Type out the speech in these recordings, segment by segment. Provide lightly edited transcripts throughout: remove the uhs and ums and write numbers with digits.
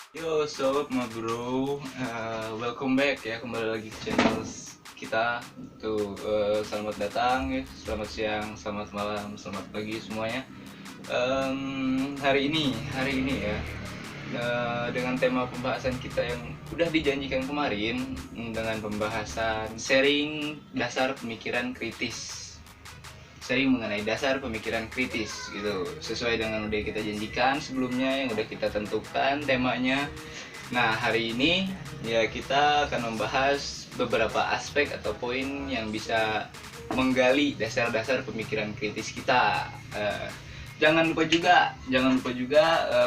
Yo, sobat ma bro, welcome back ya, kembali lagi ke channel kita. Selamat datang ya, selamat siang, selamat malam, selamat pagi semuanya. Hari ini ya, dengan tema pembahasan kita yang udah dijanjikan kemarin, dengan pembahasan sharing dasar pemikiran kritis. Sharing mengenai dasar pemikiran kritis gitu, sesuai dengan udah kita janjikan sebelumnya, yang udah kita tentukan temanya. Nah, hari ini ya kita akan membahas beberapa aspek atau poin yang bisa menggali dasar-dasar pemikiran kritis kita. Jangan lupa juga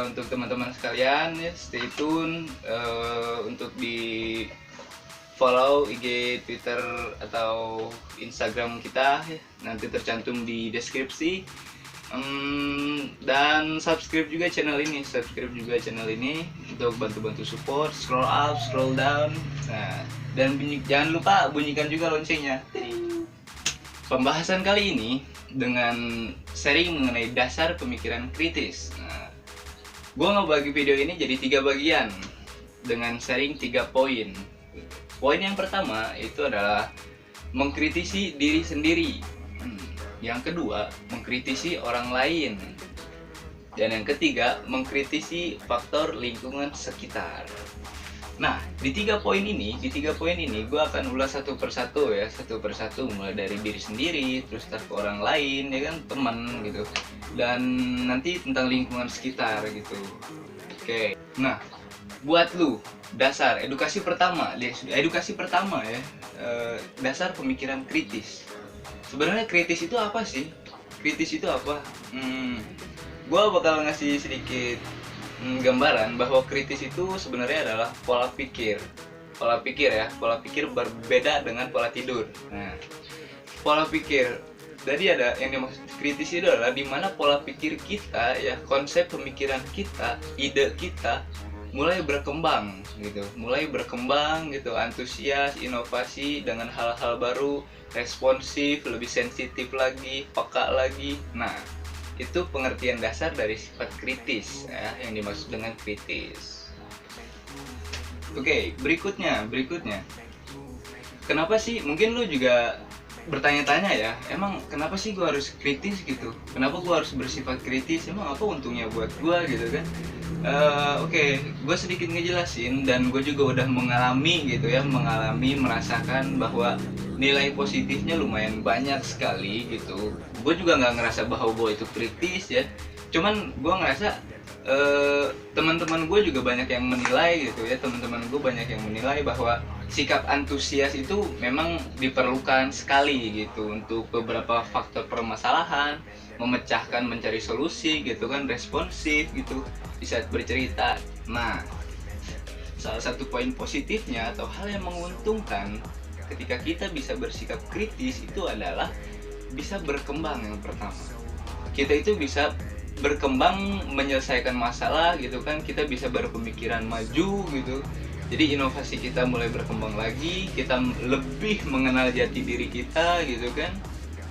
untuk teman-teman sekalian ya, stay tune untuk di follow IG, Twitter atau Instagram kita ya. Nanti tercantum di deskripsi. Dan subscribe juga channel ini untuk bantu-bantu support, scroll up, scroll down. Nah, dan jangan lupa bunyikan juga loncengnya. Pembahasan kali ini dengan sharing mengenai dasar pemikiran kritis. Nah, gue ngebagi video ini jadi 3 bagian dengan sharing 3 poin. Poin yang pertama itu adalah mengkritisi diri sendiri. Yang kedua, mengkritisi orang lain. Dan yang ketiga, mengkritisi faktor lingkungan sekitar. Nah, di tiga poin ini gue akan ulas satu persatu ya, mulai dari diri sendiri, terus ke orang lain, ya kan, teman gitu, dan nanti tentang lingkungan sekitar gitu. Oke, nah, buat lu dasar edukasi pertama ya, dasar pemikiran kritis. Sebenarnya kritis itu apa sih? Gue bakal ngasih sedikit gambaran bahwa kritis itu sebenarnya adalah pola pikir berbeda dengan pola tidur. Nah, pola pikir, jadi ada yang dimaksud kritis itu adalah dimana pola pikir kita ya, konsep pemikiran kita, ide kita mulai berkembang gitu, antusias, inovasi dengan hal-hal baru, responsif, lebih sensitif lagi, peka lagi. Nah, itu pengertian dasar dari sifat kritis ya, yang dimaksud dengan kritis. Oke, berikutnya. Kenapa sih, mungkin lu juga bertanya-tanya ya, emang kenapa sih gue harus kritis gitu? Kenapa gue harus bersifat kritis? Emang apa untungnya buat gue gitu kan? Oke, gue sedikit ngejelasin, dan gue juga udah mengalami merasakan bahwa nilai positifnya lumayan banyak sekali gitu. Gue juga nggak ngerasa bahwa gue itu kritis ya, cuman gue ngerasa teman-teman gue juga banyak yang menilai gitu ya, bahwa sikap antusias itu memang diperlukan sekali gitu untuk beberapa faktor permasalahan, mencari solusi gitu kan, responsif gitu di saat bercerita. Nah, salah satu poin positifnya atau hal yang menguntungkan ketika kita bisa bersikap kritis itu adalah bisa berkembang. Yang pertama, kita itu bisa berkembang menyelesaikan masalah gitu kan, kita bisa berpemikiran maju gitu. Jadi inovasi kita mulai berkembang lagi, kita lebih mengenal jati diri kita gitu kan.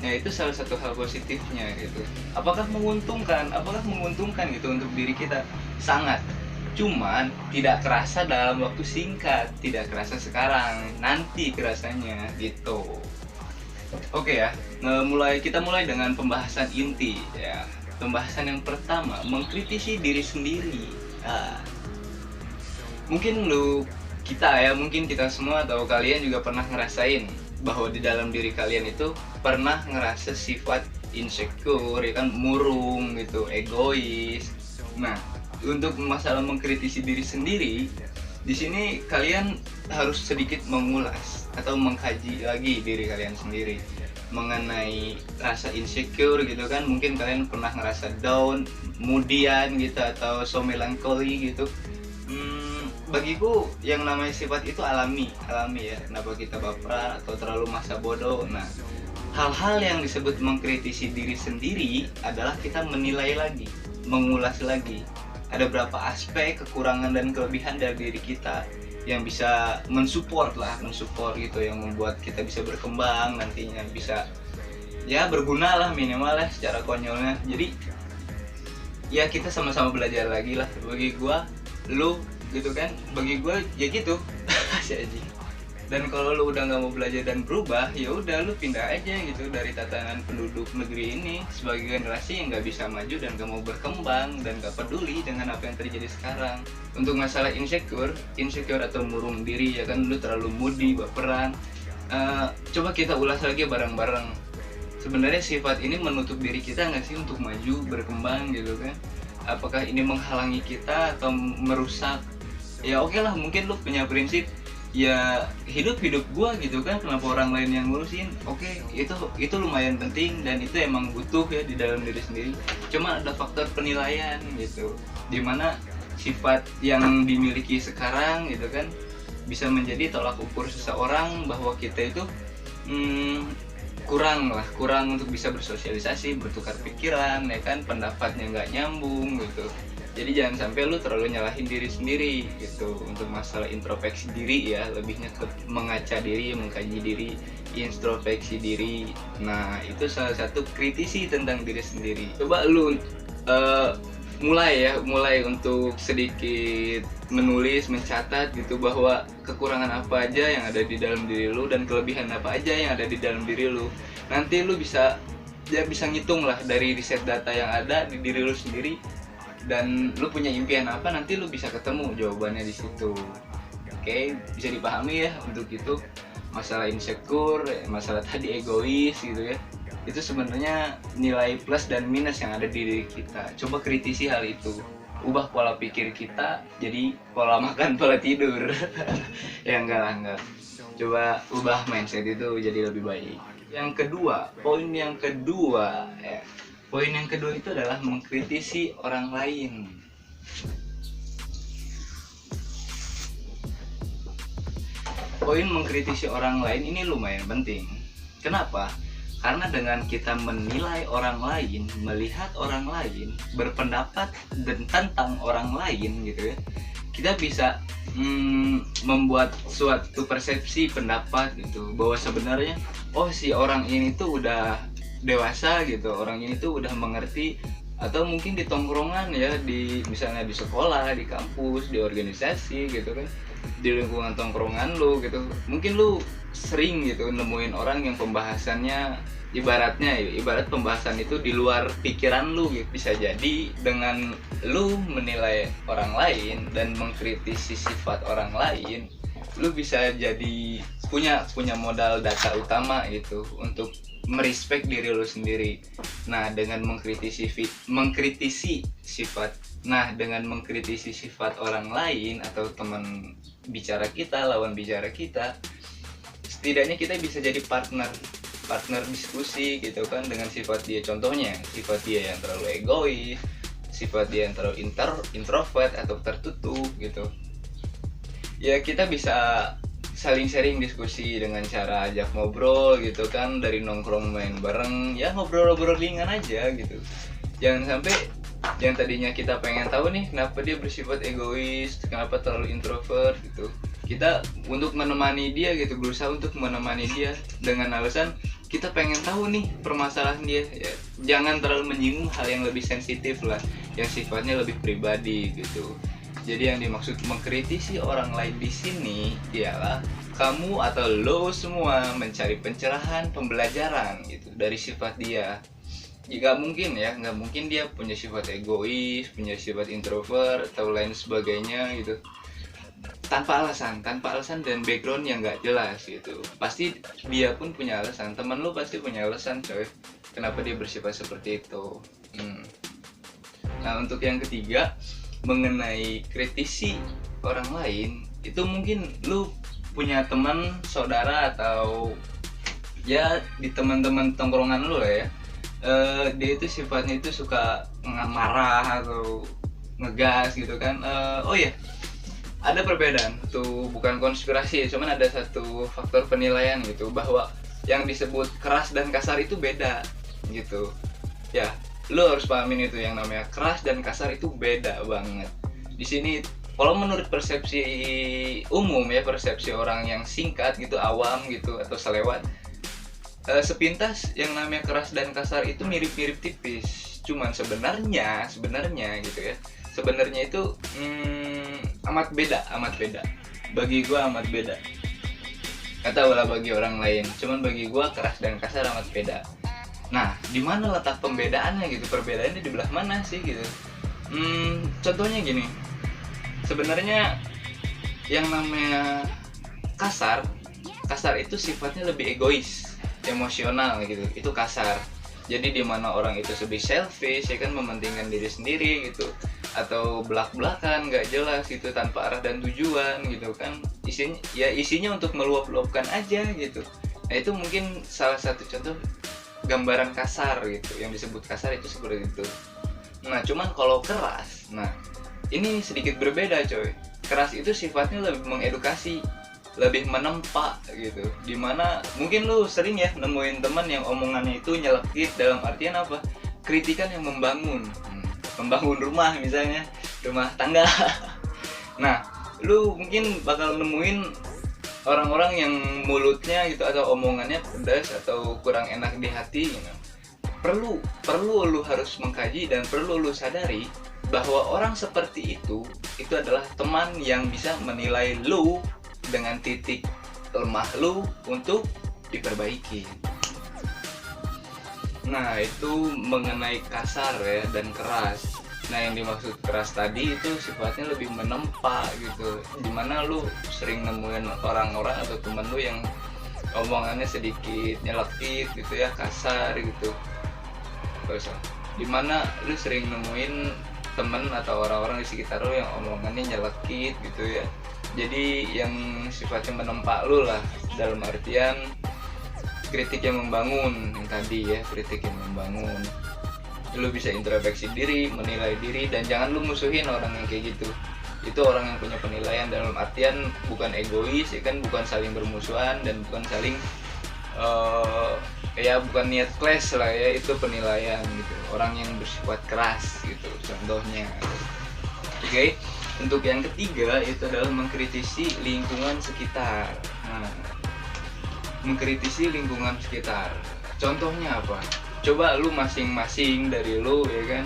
Nah, itu salah satu hal positifnya gitu. Apakah menguntungkan gitu untuk diri kita? Sangat. Cuman tidak kerasa dalam waktu singkat, tidak kerasa sekarang, nanti kerasanya gitu. Oke ya, kita mulai dengan pembahasan inti ya. Pembahasan yang pertama, mengkritisi diri sendiri. Nah, mungkin kita semua atau kalian juga pernah ngerasain bahwa di dalam diri kalian itu pernah ngerasa sifat insecure, ya kan, murung gitu, egois. Nah, untuk masalah mengkritisi diri sendiri, di sini kalian harus sedikit mengulas atau mengkaji lagi diri kalian sendiri mengenai rasa insecure gitu kan. Mungkin kalian pernah ngerasa down, kemudian gitu, atau so melancholy gitu. Bagiku yang namanya sifat itu alami ya. Kenapa kita baperan atau terlalu masa bodoh? Nah, hal-hal yang disebut mengkritisi diri sendiri adalah kita menilai lagi, mengulas lagi. Ada berapa aspek kekurangan dan kelebihan dari diri kita yang bisa mensupport gitu, yang membuat kita bisa berkembang nantinya, bisa ya berguna lah minimal lah secara konyolnya. Jadi ya kita sama-sama belajar lagi lah. Bagi gua, lu gitu kan. Bagi gue ya gitu. Si anjing. Dan kalau lu udah nggak mau belajar dan berubah, ya udah lu pindah aja gitu dari tatanan penduduk negeri ini sebagai generasi yang nggak bisa maju dan nggak mau berkembang dan nggak peduli dengan apa yang terjadi sekarang. Untuk masalah insecure atau murung diri ya kan, lu terlalu moody, baperan. Coba kita ulas lagi bareng-bareng. Sebenarnya sifat ini menutup diri kita nggak sih untuk maju, berkembang gitu kan? Apakah ini menghalangi kita atau merusak? Ya oke lah, mungkin lu punya prinsip ya hidup gua gitu kan, kenapa orang lain yang ngurusin. Oke, itu lumayan penting dan itu emang butuh ya di dalam diri sendiri. Cuma ada faktor penilaian gitu, dimana sifat yang dimiliki sekarang gitu kan bisa menjadi tolak ukur seseorang bahwa kita itu kurang untuk bisa bersosialisasi, bertukar pikiran ya kan, pendapatnya nggak nyambung gitu. Jadi jangan sampai lu terlalu nyalahin diri sendiri gitu. Untuk masalah introspeksi diri ya, lebihnya ke mengaca diri, mengkaji diri, introspeksi diri. Nah itu salah satu kritisi tentang diri sendiri. Coba lu mulai untuk sedikit menulis, mencatat gitu, bahwa kekurangan apa aja yang ada di dalam diri lu dan kelebihan apa aja yang ada di dalam diri lu. Nanti lu bisa ngitung lah dari riset data yang ada di diri lu sendiri, dan lu punya impian apa, nanti lu bisa ketemu jawabannya di situ. Oke, bisa dipahami ya untuk itu. Masalah insecure, masalah tadi egois gitu ya, itu sebenarnya nilai plus dan minus yang ada di diri kita. Coba kritisi hal itu, ubah pola pikir kita jadi pola makan, pola tidur. Ya enggak. Coba ubah mindset itu jadi lebih baik. Poin yang kedua itu adalah mengkritisi orang lain. Poin mengkritisi orang lain ini lumayan penting. Kenapa? Karena dengan kita menilai orang lain, melihat orang lain, berpendapat dan tentang orang lain gitu ya, kita bisa membuat suatu persepsi pendapat gitu, bahwa sebenarnya si orang ini tuh udah dewasa gitu, orang ini tuh udah mengerti. Atau mungkin di tongkrongan ya, misalnya di sekolah, di kampus, di organisasi gitu kan, di lingkungan tongkrongan lu gitu, mungkin lu sering gitu nemuin orang yang pembahasannya ibarat pembahasan itu di luar pikiran lu gitu. Bisa jadi dengan lu menilai orang lain dan mengkritisi sifat orang lain, lu bisa jadi punya modal data utama gitu untuk merespek diri lu sendiri. Nah, dengan mengkritisi sifat orang lain atau teman bicara kita, lawan bicara kita, setidaknya kita bisa jadi partner diskusi gitu kan, dengan sifat dia. Contohnya sifat dia yang terlalu egois, sifat dia yang terlalu introvert atau tertutup gitu. Ya kita bisa saling sharing diskusi dengan cara ajak ngobrol gitu kan, dari nongkrong main bareng ya, ngobrol ringan aja gitu. Jangan sampai yang tadinya kita pengen tahu nih kenapa dia bersifat egois, kenapa terlalu introvert gitu, kita untuk menemani dia gitu, berusaha untuk menemani dia dengan alasan kita pengen tahu nih permasalahan dia ya. Jangan terlalu menyinggung hal yang lebih sensitif lah, yang sifatnya lebih pribadi gitu. Jadi yang dimaksud mengkritisi orang lain di sini ialah kamu atau lo semua mencari pencerahan, pembelajaran gitu dari sifat dia. Nggak mungkin dia punya sifat egois, punya sifat introvert atau lain sebagainya gitu, tanpa alasan dan background yang nggak jelas gitu. Pasti dia pun punya alasan, teman lo pasti punya alasan coy, kenapa dia bersifat seperti itu. Nah untuk yang ketiga, mengenai kritisi orang lain, itu mungkin lu punya teman, saudara, atau ya di teman-teman tongkrongan lu lah ya, dia itu sifatnya itu suka marah atau ngegas gitu kan. Ada perbedaan tuh, bukan konspirasi, cuman ada satu faktor penilaian gitu, bahwa yang disebut keras dan kasar itu beda gitu ya. Lo harus pahamin itu, yang namanya keras dan kasar itu beda banget. Di sini kalau menurut persepsi umum ya, persepsi orang yang singkat gitu, awam gitu atau selewat, sepintas yang namanya keras dan kasar itu mirip-mirip tipis. Cuman sebenarnya gitu ya, sebenarnya itu amat beda bagi gue, amat beda. Gak tau lah bagi orang lain, cuman bagi gue keras dan kasar amat beda. Nah, di mana letak pembedaannya gitu? Perbedaannya di belah mana sih gitu? Contohnya gini, sebenarnya yang namanya kasar itu sifatnya lebih egois, emosional gitu. Itu kasar. Jadi di mana orang itu lebih selfish, ya kan, mementingkan diri sendiri gitu, atau belak-belakan nggak jelas gitu, tanpa arah dan tujuan gitu kan. Isinya untuk meluap-luapkan aja gitu. Nah, itu mungkin salah satu contoh gambaran kasar gitu, yang disebut kasar itu seperti itu. Nah, cuman kalau keras, nah ini sedikit berbeda coy. Keras itu sifatnya lebih mengedukasi, lebih menempa gitu. Dimana mungkin lu sering ya nemuin teman yang omongannya itu nyelekit, dalam artian apa? Kritikan yang membangun. Membangun rumah misalnya, rumah tangga. Nah, lu mungkin bakal nemuin orang-orang yang mulutnya gitu atau omongannya pedas atau kurang enak di hati gitu. Perlu lu harus mengkaji dan perlu lu sadari bahwa orang seperti itu adalah teman yang bisa menilai lu dengan titik lemah lu untuk diperbaiki. Nah, itu mengenai kasar ya dan keras. Nah, yang dimaksud keras tadi itu sifatnya lebih menempa gitu, dimana lu sering nemuin orang-orang atau temen lu yang omongannya sedikit nyelekit gitu ya, kasar gitu. Dimana lu sering nemuin temen atau orang-orang di sekitar lu yang omongannya nyelekit gitu ya. Jadi yang sifatnya menempa lu lah, dalam artian kritik yang membangun, yang tadi ya, kritik yang membangun. Lu bisa introspeksi diri, menilai diri, dan jangan lu musuhin orang yang kayak gitu. Itu orang yang punya penilaian, dalam artian bukan egois ya kan, bukan saling bermusuhan dan bukan saling bukan niat clash lah ya, itu penilaian gitu. Orang yang bersifat keras gitu contohnya. Oke. Untuk yang ketiga itu adalah mengkritisi lingkungan sekitar. Nah, mengkritisi lingkungan sekitar. Contohnya apa? Coba lu masing-masing dari lu ya kan,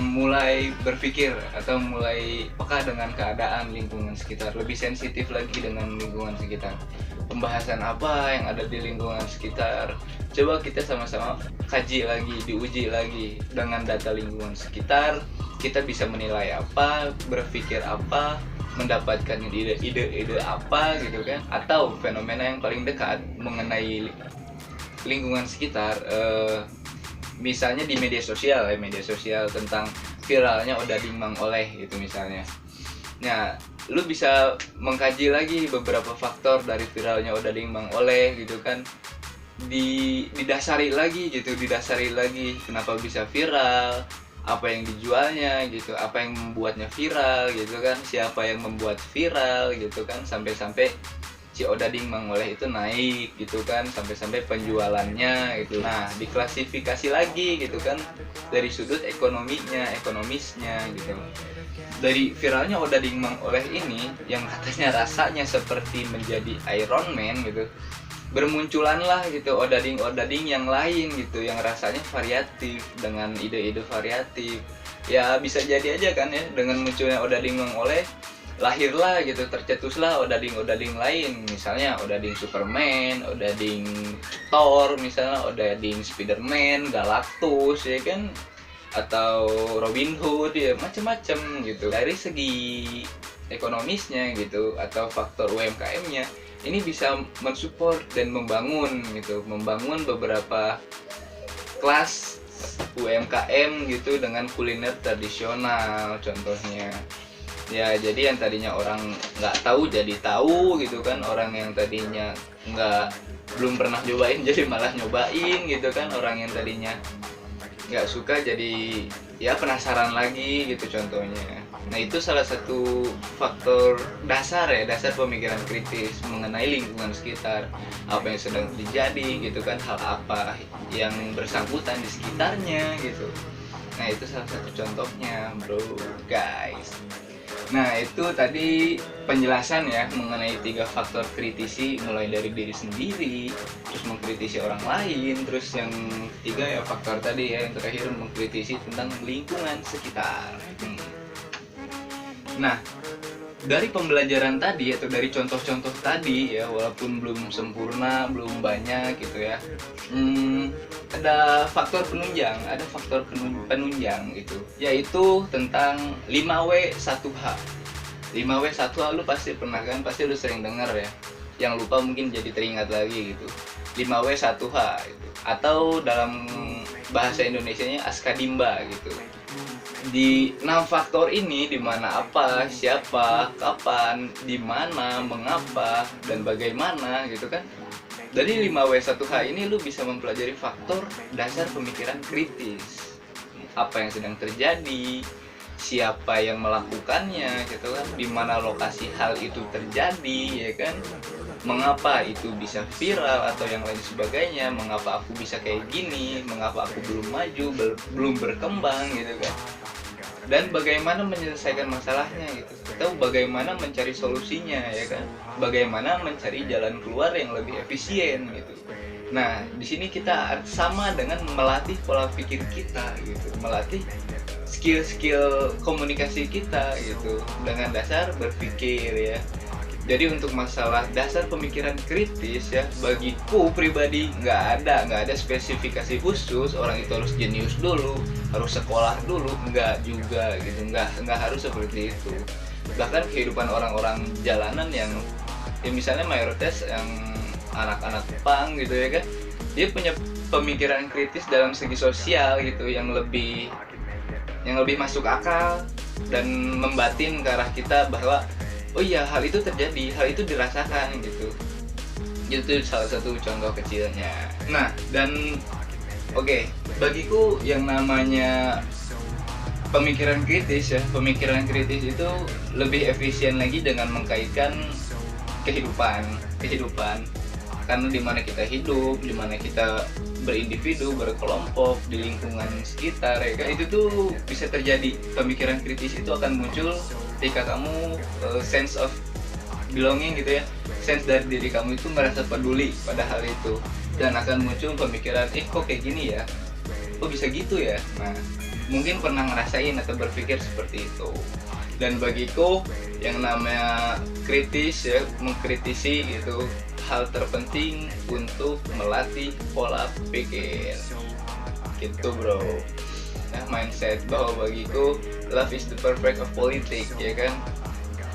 mulai berpikir atau mulai peka dengan keadaan lingkungan sekitar, lebih sensitif lagi dengan lingkungan sekitar. Pembahasan apa yang ada di lingkungan sekitar, coba kita sama-sama kaji lagi, diuji lagi dengan data lingkungan sekitar. Kita bisa menilai apa, berpikir apa, mendapatkan ide-ide apa gitu kan. Atau fenomena yang paling dekat mengenai lingkungan sekitar, misalnya di media sosial tentang viralnya Odading Mang Oleh gitu misalnya. Nah, lu bisa mengkaji lagi beberapa faktor dari viralnya Odading Mang Oleh gitu kan. Didasari lagi kenapa bisa viral, apa yang dijualnya gitu, apa yang membuatnya viral gitu kan, siapa yang membuat viral gitu kan, sampai si Odading Mang Oleh itu naik gitu kan, sampai penjualannya gitu. Nah, diklasifikasi lagi gitu kan dari sudut ekonomisnya gitu. Dari viralnya Odading Mang Oleh ini yang katanya rasanya seperti menjadi Iron Man gitu, bermunculanlah gitu odading yang lain gitu, yang rasanya variatif dengan ide-ide variatif. Ya bisa jadi aja kan ya, dengan munculnya Odading Mang Oleh lahirlah gitu, tercetuslah odading lain, misalnya Odading Superman, Odading Thor misalnya, Odading Spiderman, Galactus ya kan, atau Robin Hood ya, macam-macam gitu. Dari segi ekonomisnya gitu atau faktor UMKM-nya, ini bisa mensupport dan membangun beberapa kelas UMKM gitu dengan kuliner tradisional contohnya. Ya, jadi yang tadinya orang nggak tahu jadi tahu gitu kan, orang yang tadinya belum pernah nyobain jadi malah nyobain gitu kan, orang yang tadinya nggak suka jadi ya penasaran lagi gitu contohnya. Nah, itu salah satu faktor dasar pemikiran kritis mengenai lingkungan sekitar, apa yang sedang terjadi gitu kan, hal apa yang bersangkutan di sekitarnya gitu. Nah, itu salah satu contohnya bro guys. Nah, itu tadi penjelasan ya mengenai 3 faktor kritisi, mulai dari diri sendiri, terus mengkritisi orang lain, terus yang ketiga ya faktor tadi ya, yang terakhir mengkritisi tentang lingkungan sekitar. Nah, dari pembelajaran tadi atau dari contoh-contoh tadi ya, walaupun belum sempurna, belum banyak gitu ya, ada faktor penunjang gitu, yaitu tentang 5W 1H. 5W 1H lu pasti pernah kan, pasti lu sering dengar ya. Yang lupa mungkin jadi teringat lagi gitu. 5W 1H gitu. Atau dalam bahasa Indonesianya Askadimba gitu. Di 6 faktor ini, di mana apa, siapa, kapan, di mana, mengapa, dan bagaimana gitu kan. Dari 5W1H ini lu bisa mempelajari faktor dasar pemikiran kritis. Apa yang sedang terjadi, siapa yang melakukannya gitu kan, di mana lokasi hal itu terjadi ya kan. Mengapa itu bisa viral atau yang lain sebagainya, mengapa aku bisa kayak gini, mengapa aku belum maju, belum berkembang gitu kan. Dan bagaimana menyelesaikan masalahnya gitu, atau bagaimana mencari solusinya ya kan, bagaimana mencari jalan keluar yang lebih efisien gitu. Nah di sini kita sama dengan melatih pola pikir kita gitu, melatih skill komunikasi kita gitu dengan dasar berpikir ya. Jadi untuk masalah dasar pemikiran kritis ya, bagiku pribadi nggak ada spesifikasi khusus orang itu harus jenius dulu, harus sekolah dulu, nggak juga gitu, nggak harus seperti itu. Bahkan kehidupan orang-orang jalanan yang ya misalnya mayoritas yang anak-anak punk gitu ya kan, dia punya pemikiran kritis dalam segi sosial gitu yang lebih masuk akal dan membatin ke arah kita bahwa oh iya, hal itu terjadi, hal itu dirasakan gitu. Itu salah satu contoh kecilnya. Nah, dan oke, bagiku yang namanya pemikiran kritis ya, pemikiran kritis itu lebih efisien lagi dengan mengkaitkan kehidupan. Karena di mana kita hidup, di mana kita berindividu, berkelompok, di lingkungan sekitar ya kan, itu tuh bisa terjadi. Pemikiran kritis itu akan muncul ketika kamu sense of belonging gitu ya, sense dari diri kamu itu merasa peduli pada hal itu, dan akan muncul pemikiran kok kayak gini ya, kok bisa gitu ya. Nah mungkin pernah ngerasain atau berpikir seperti itu. Dan bagiku yang namanya kritis ya, mengkritisi itu hal terpenting untuk melatih pola pikir gitu bro. Nah, mindset bahwa bagiku love is the perfect of politics ya kan,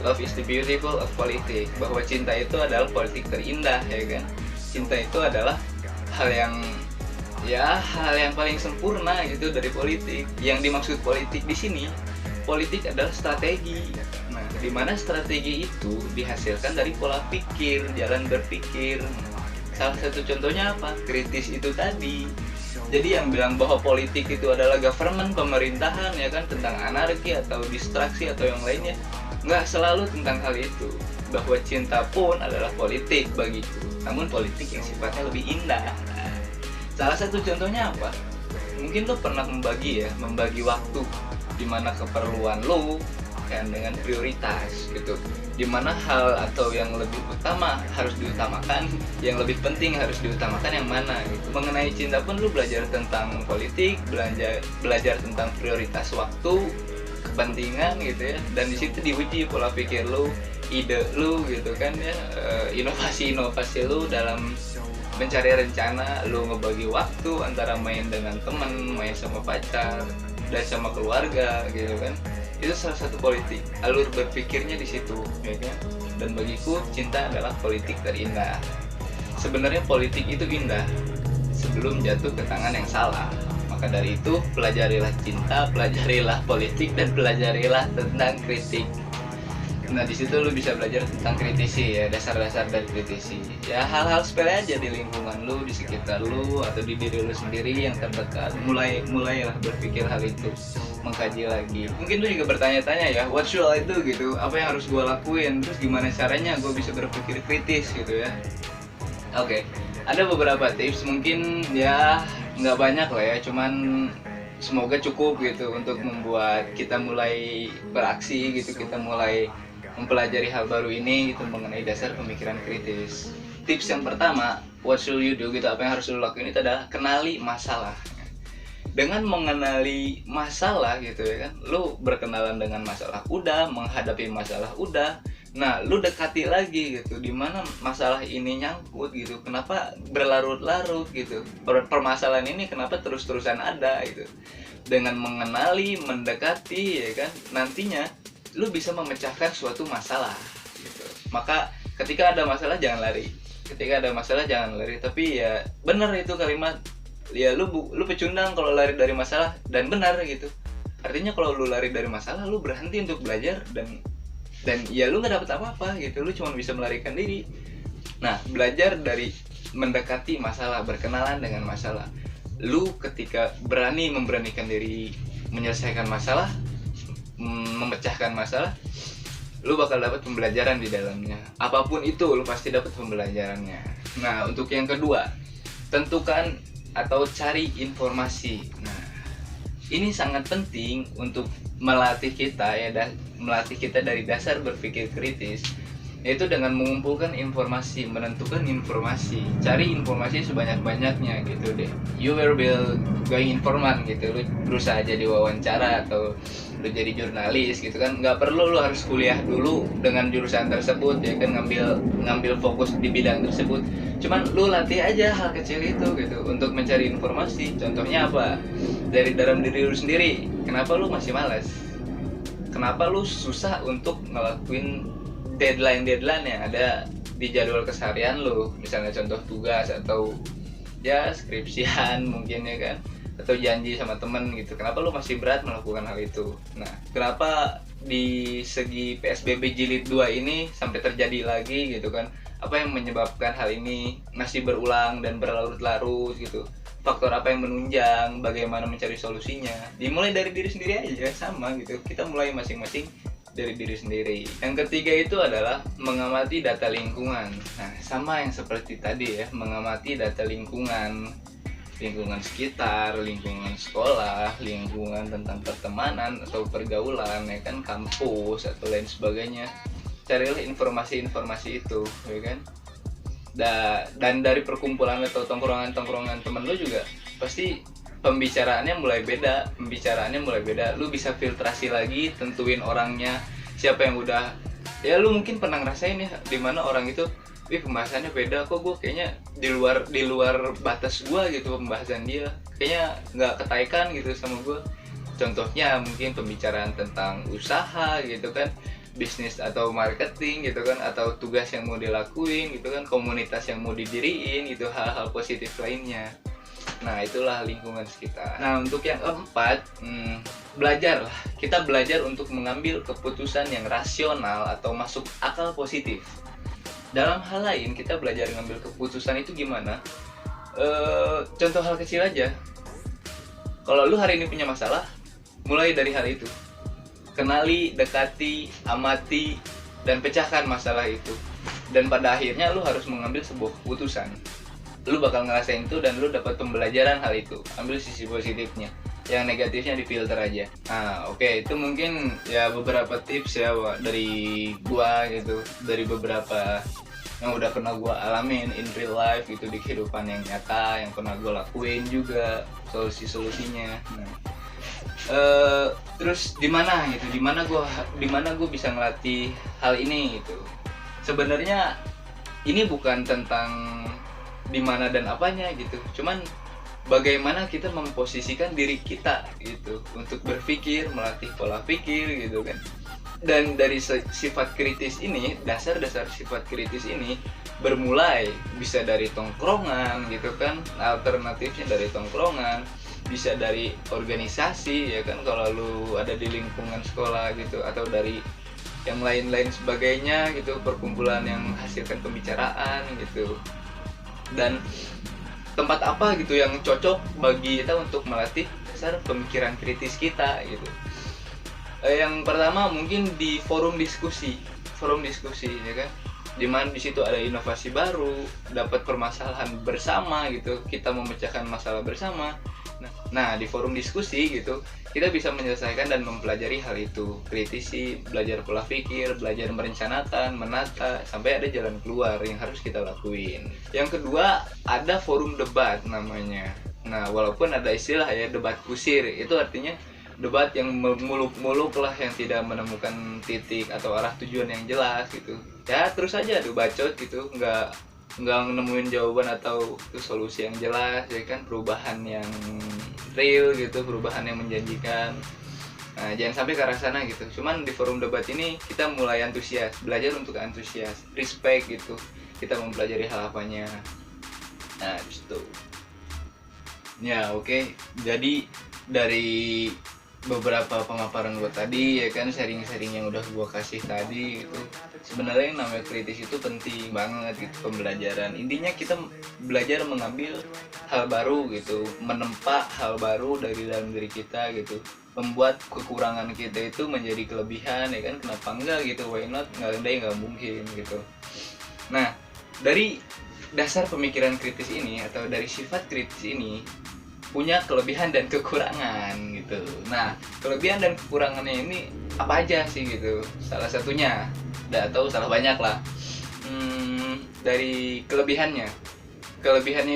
love is the beautiful of politics, bahwa cinta itu adalah politik terindah ya kan. Cinta itu adalah hal yang paling sempurna gitu dari politik. Yang dimaksud politik di sini, politik adalah strategi. Nah, di mana strategi itu dihasilkan dari pola pikir, jalan berpikir. Salah satu contohnya apa? Kritis itu tadi. Jadi yang bilang bahwa politik itu adalah government, pemerintahan ya kan, tentang anarki atau distraksi atau yang lainnya, nggak selalu tentang hal itu. Bahwa cinta pun adalah politik bagiku, namun politik yang sifatnya lebih indah. Nah, salah satu contohnya apa? Mungkin lo pernah membagi waktu, dimana keperluan lo kan dengan prioritas gitu, dimana hal atau yang lebih utama harus diutamakan, yang lebih penting harus diutamakan yang mana gitu. Mengenai cinta pun lu belajar tentang politik, belajar tentang prioritas waktu, kepentingan gitu ya, dan di situ diuji pola pikir lu, ide lu gitu kan ya, inovasi lu dalam mencari rencana. Lu ngebagi waktu antara main dengan teman, main sama pacar, dan sama keluarga gitu kan. Itu salah satu politik, alur berpikirnya di situ ya kan. Dan bagiku cinta adalah politik terindah. Sebenarnya politik itu indah sebelum jatuh ke tangan yang salah. Maka dari itu pelajarilah cinta, pelajarilah politik, dan pelajarilah tentang kritik. Nah di situ lu bisa belajar tentang kritisi ya, dasar-dasar dari kritisi. Ya hal-hal sepele aja di lingkungan lu, di sekitar lu, atau di diri lu sendiri yang terdekat. Mulailah berpikir hal itu, mengkaji lagi. Mungkin lu juga bertanya-tanya ya, what should I do gitu? Apa yang harus gue lakuin? Terus gimana caranya gue bisa berpikir kritis gitu ya? Oke, ada beberapa tips, mungkin ya nggak banyak lah ya, cuman semoga cukup gitu untuk membuat kita mulai beraksi gitu, kita mulai mempelajari hal baru ini gitu mengenai dasar pemikiran kritis. Tips yang pertama, what should you do gitu, apa yang harus lo lakuin itu adalah kenali masalah. Dengan mengenali masalah gitu ya kan, lu berkenalan dengan masalah udah, menghadapi masalah udah, nah lu dekati lagi gitu, dimana masalah ini nyangkut gitu, kenapa berlarut-larut gitu, permasalahan ini kenapa terus-terusan ada gitu. Dengan mengenali, mendekati ya kan, nantinya lu bisa memecahkan suatu masalah gitu. Maka ketika ada masalah jangan lari, tapi ya bener itu kalimat, ya lu pecundang kalau lari dari masalah, dan benar gitu. Artinya kalau lu lari dari masalah, lu berhenti untuk belajar, dan ya lu nggak dapet apa-apa gitu, lu cuma bisa melarikan diri. Nah, belajar dari mendekati masalah, berkenalan dengan masalah. Lu ketika memberanikan diri menyelesaikan masalah, memecahkan masalah, lu bakal dapat pembelajaran di dalamnya. Apapun itu, lu pasti dapat pembelajarannya. Nah, untuk yang kedua, tentukan atau cari informasi. Nah, ini sangat penting untuk melatih kita ya, melatih kita dari dasar berpikir kritis, yaitu dengan mengumpulkan informasi, menentukan informasi, cari informasi sebanyak-banyaknya gitu deh. You will be going informant gitu, lu berusaha jadi wawancara atau lu jadi jurnalis gitu kan. Nggak perlu lu harus kuliah dulu dengan jurusan tersebut ya kan, ngambil fokus di bidang tersebut. Cuman lu latih aja hal kecil itu gitu untuk mencari informasi. Contohnya apa? Dari dalam diri lu sendiri. Kenapa lu masih malas? Kenapa lu susah untuk ngelakuin deadline yang ada di jadwal keseharian lu, misalnya contoh tugas atau ya skripsian mungkin ya kan, atau janji sama temen gitu. Kenapa lu masih berat melakukan hal itu? Nah, kenapa di segi PSBB jilid 2 ini sampai terjadi lagi gitu kan? Apa yang menyebabkan hal ini masih berulang dan berlarut-larut gitu? Faktor apa yang menunjang? Bagaimana mencari solusinya? Dimulai dari diri sendiri aja, sama gitu. Kita mulai masing-masing dari diri sendiri. Yang ketiga itu adalah mengamati data lingkungan. Nah, sama yang seperti tadi ya, mengamati data lingkungan sekitar, lingkungan sekolah, lingkungan tentang pertemanan atau pergaulan ya kan, kampus atau lain sebagainya. Carilah informasi-informasi itu ya kan. Dan dari perkumpulan atau tongkrongan temen lu juga pasti pembicaraannya mulai beda. Lu bisa filtrasi lagi, tentuin orangnya siapa yang udah, ya lu mungkin pernah ngerasain ya, dimana orang itu pembahasannya beda, kok gue kayaknya di luar batas gue gitu, pembahasan dia kayaknya nggak ketaikan gitu sama gue. Contohnya mungkin pembicaraan tentang usaha gitu kan, bisnis atau marketing gitu kan, atau tugas yang mau dilakuin gitu kan, komunitas yang mau didiriin gitu, hal-hal positif lainnya. Nah, itulah lingkungan sekitar. Nah, untuk yang keempat, belajar lah. Kita belajar untuk mengambil keputusan yang rasional atau masuk akal positif. Dalam hal lain, kita belajar mengambil keputusan itu gimana? Contoh hal kecil aja. Kalau lu hari ini punya masalah, mulai dari hal itu. Kenali, dekati, amati, dan pecahkan masalah itu. Dan pada akhirnya lu harus mengambil sebuah keputusan. Lu bakal ngerasain itu dan lu dapat pembelajaran hal itu. Ambil sisi positifnya, yang negatifnya difilter aja. Nah, oke, itu mungkin ya beberapa tips ya dari gua gitu, dari beberapa yang udah pernah gua alamin in real life gitu, di kehidupan yang nyata, yang pernah gua lakuin juga solusinya. Nah, terus di mana gua bisa ngelatih hal ini gitu. Sebenarnya ini bukan tentang di mana dan apanya gitu, cuman bagaimana kita memposisikan diri kita gitu untuk berpikir, melatih pola pikir gitu kan. Dan dari sifat kritis ini, dasar-dasar sifat kritis ini bermulai bisa dari tongkrongan gitu kan, alternatifnya dari tongkrongan, bisa dari organisasi ya kan, kalau lu ada di lingkungan sekolah gitu, atau dari yang lain-lain sebagainya gitu, perkumpulan yang menghasilkan pembicaraan gitu. Dan tempat apa gitu yang cocok bagi kita untuk melatih dasar pemikiran kritis kita gitu. Yang pertama mungkin di forum diskusi ya kan, dimana di situ ada inovasi baru, dapat permasalahan bersama gitu, kita memecahkan masalah bersama. Nah, di forum diskusi gitu, kita bisa menyelesaikan dan mempelajari hal itu, kritisi, belajar pola pikir, belajar merencanakan, menata, sampai ada jalan keluar yang harus kita lakuin. Yang kedua, ada forum debat namanya. Nah, walaupun ada istilah ya debat kusir, itu artinya debat yang muluk-muluk lah, yang tidak menemukan titik atau arah tujuan yang jelas gitu. Ya terus aja adu bacot gitu, nggak nemuin jawaban atau solusi yang jelas ya kan, perubahan yang real gitu, perubahan yang menjanjikan. Nah, jangan sampai ke arah sana gitu. Cuman di forum debat ini kita mulai antusias, belajar untuk antusias, respect gitu. Kita mempelajari hal apanya. Nah, itu. Ya, oke. Jadi dari beberapa pemaparan gue tadi ya kan, sharing-sharing yang udah gue kasih tadi itu, sebenarnya yang namanya kritis itu penting banget gitu, pembelajaran. Intinya kita belajar mengambil hal baru gitu, menempa hal baru dari dalam diri kita gitu, membuat kekurangan kita itu menjadi kelebihan ya kan, kenapa enggak gitu, why not, nggak ada yang nggak mungkin gitu. Nah, dari dasar pemikiran kritis ini atau dari sifat kritis ini punya kelebihan dan kekurangan gitu. Nah, kelebihan dan kekurangannya ini apa aja sih gitu? Salah satunya, atau salah banyak lah. Dari kelebihannya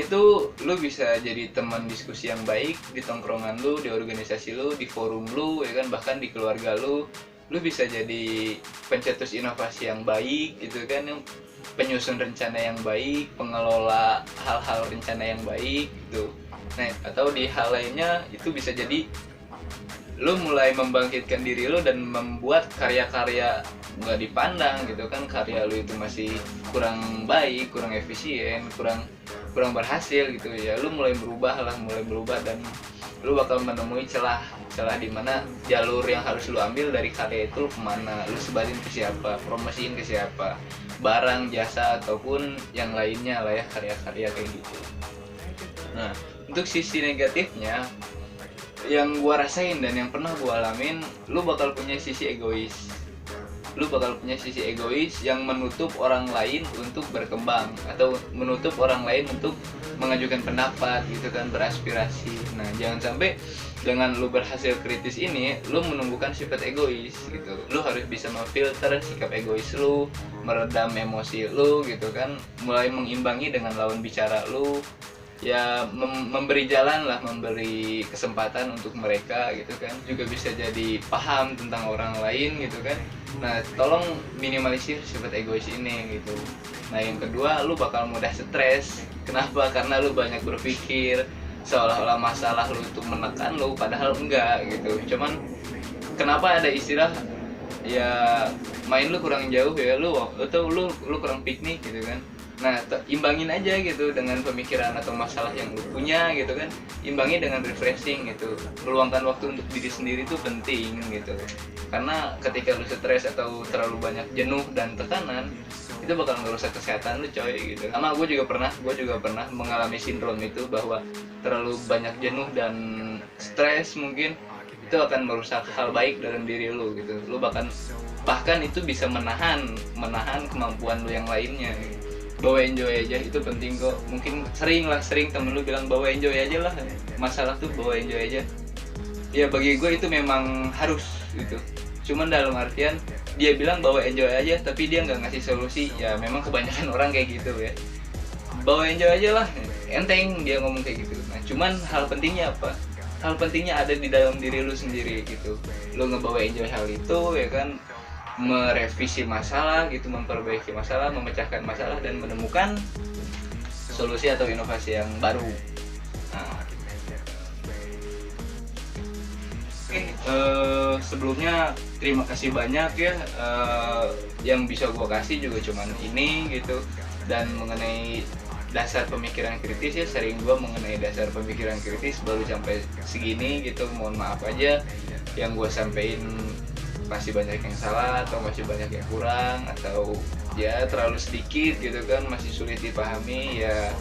itu lu bisa jadi teman diskusi yang baik di tongkrongan lu, di organisasi lu, di forum lu ya kan, bahkan di keluarga lu. Lu bisa jadi pencetus inovasi yang baik gitu kan, yang penyusun rencana yang baik, pengelola hal-hal rencana yang baik gitu. Nah, atau di hal lainnya itu bisa jadi lu mulai membangkitkan diri lu dan membuat karya-karya nggak dipandang gitu kan, karya lu itu masih kurang baik, kurang efisien, kurang berhasil gitu ya. Lu mulai berubah dan lu bakal menemui celah di mana jalur yang harus lu ambil dari karya itu lu kemana, lu sebarin ke siapa, promosiin ke siapa, barang, jasa ataupun yang lainnya lah ya, karya-karya kayak gitu. Nah, untuk sisi negatifnya yang gua rasain dan yang pernah gua alamin, lu bakal punya sisi egois. Lu bakal punya sisi egois yang menutup orang lain untuk berkembang, atau menutup orang lain untuk mengajukan pendapat gitu kan, beraspirasi. Nah, jangan sampai dengan lu berhasil kritis ini, lu menumbuhkan sifat egois gitu. Lu harus bisa memfilter sikap egois lu, meredam emosi lu gitu kan, mulai mengimbangi dengan lawan bicara lu. Ya memberi jalan lah, memberi kesempatan untuk mereka gitu kan, juga bisa jadi paham tentang orang lain gitu kan. Nah, tolong minimalisir sifat egois ini gitu. Nah, yang kedua, lu bakal mudah stres. Kenapa? Karena lu banyak berpikir seolah-olah masalah lu itu menekan lu, padahal enggak gitu. Cuman kenapa ada istilah ya main lu kurang jauh ya, lu kurang piknik gitu kan. Nah, imbangin aja gitu dengan pemikiran atau masalah yang lu punya gitu kan. Imbangi dengan refreshing gitu. Meluangkan waktu untuk diri sendiri itu penting gitu. Karena ketika lu stres atau terlalu banyak jenuh dan tekanan, itu bakal merusak kesehatan lu coy gitu. Karena gue juga pernah mengalami sindrom itu, bahwa terlalu banyak jenuh dan stres mungkin itu akan merusak hal baik dalam diri lu gitu. Lu bahkan itu bisa menahan kemampuan lu yang lainnya gitu. Bawa enjoy aja, itu penting kok. Mungkin sering temen lu bilang bawa enjoy aja lah, masalah tuh bawa enjoy aja. Ya bagi gue itu memang harus gitu. Cuman dalam artian dia bilang bawa enjoy aja, tapi dia nggak ngasih solusi. Ya memang kebanyakan orang kayak gitu ya. Bawa enjoy aja lah, enteng dia ngomong kayak gitu. Nah, cuman hal pentingnya apa? Hal pentingnya ada di dalam diri lu sendiri gitu. Lu ngebawa enjoy hal itu ya kan, merevisi masalah gitu, memperbaiki masalah, memecahkan masalah, dan menemukan solusi atau inovasi yang baru. Nah, sebelumnya terima kasih banyak ya, yang bisa gue kasih juga cuman ini gitu. Dan mengenai dasar pemikiran kritis ya, sharing gue mengenai dasar pemikiran kritis baru sampai segini gitu. Mohon maaf aja yang gue sampein masih banyak yang salah, atau masih banyak yang kurang, atau ya terlalu sedikit gitu kan, masih sulit dipahami. Ya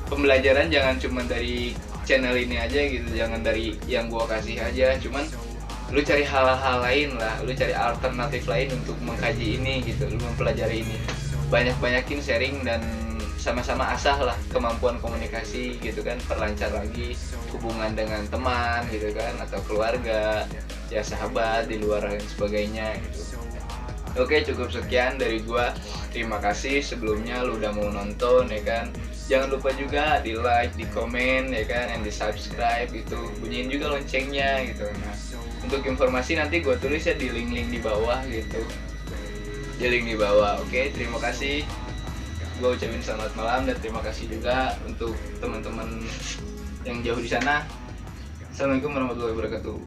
pembelajaran jangan cuma dari channel ini aja gitu, jangan dari yang gua kasih aja, cuman lu cari hal-hal lain lah, lu cari alternatif lain untuk mengkaji ini gitu, lu mempelajari ini. Banyak-banyakin sharing dan sama-sama asah lah kemampuan komunikasi gitu kan, perlancar lagi hubungan dengan teman gitu kan, atau keluarga, ya sahabat di luar dan sebagainya gitu. Oke, cukup sekian dari gua. Terima kasih sebelumnya lu udah mau nonton ya kan. Jangan lupa juga di like, di komen ya kan, dan di subscribe gitu. Bunyiin juga loncengnya gitu. Nah, untuk informasi nanti gue tulis ya di link-link di bawah gitu. Di link di bawah. Oke, terima kasih. Gue ucapin selamat malam dan terima kasih juga untuk teman-teman yang jauh di sana. Assalamualaikum warahmatullahi wabarakatuh.